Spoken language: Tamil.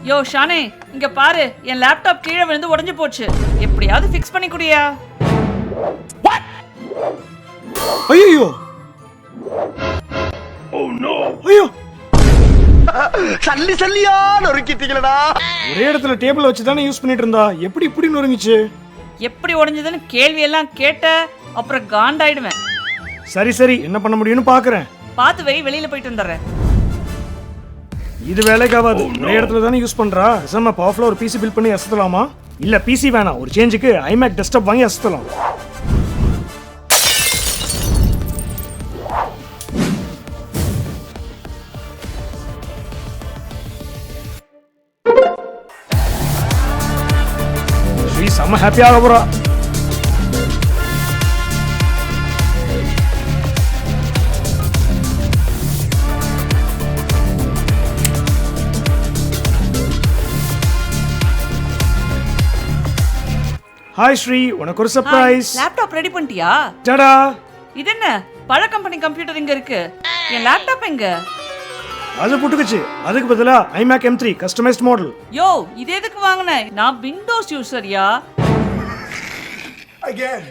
யோ ஷானே, இங்க பாரு, என் லேப்டாப் கீழே விழுந்து உடைஞ்சு போச்சு. எப்படியாவது ஃபிக்ஸ் பண்ணி குடியா. ஐயோ ஐயோ, சல்லி சல்லியா நொறுக்கிட்டீங்களடா. ஒரே இடத்துல டேபிள் வச்சு தானே யூஸ் பண்ணிட்டு இருந்தா, எப்படி இப்படி நொறுங்கிச்சு? எப்படி உடைஞ்சதுன்னு கேள்வி எல்லாம் கேட்ட அப்புறம் காண்டாயிடுவேன். சரி சரி, என்ன பண்ண முடியும்னு பாக்குறேன். பார்த்து வை, வெளியில போயிட்டு வந்துடுறேன். இது வேலைக்காகாது. ஒரே இடத்துல தானே யூஸ் பண்றா. நம்ம பவர்ஃபுல்லா ஒரு பிசி பில்ட் பண்ணி அசத்தலாமா? இல்ல பிசி வேணாம், ஒரு சேஞ்சுக்கு ஐமேக் டெஸ்க்டாப் வாங்கி அசத்தலாம். ஸ்ரீ செம்ம ஹாப்பியாக போறா. ஹாய் ஸ்ரீ, உனக்கு ஒரு சர்ப்ரைஸ். லேப்டாப் ரெடி பண்ணிட்டியா? டடா. இது என்ன பழ கம்பெனி கம்ப்யூட்டர் இங்க இருக்கு, என் லேப்டாப் எங்க? அது புட்டுக்குச்சு. அதுக்கு பதிலா ஐமேக் M3 கஸ்டமைஸ்ட் மாடல். யோ, இது எதுக்கு வாங்குன? நான் விண்டோஸ் யூசர்யா. Again.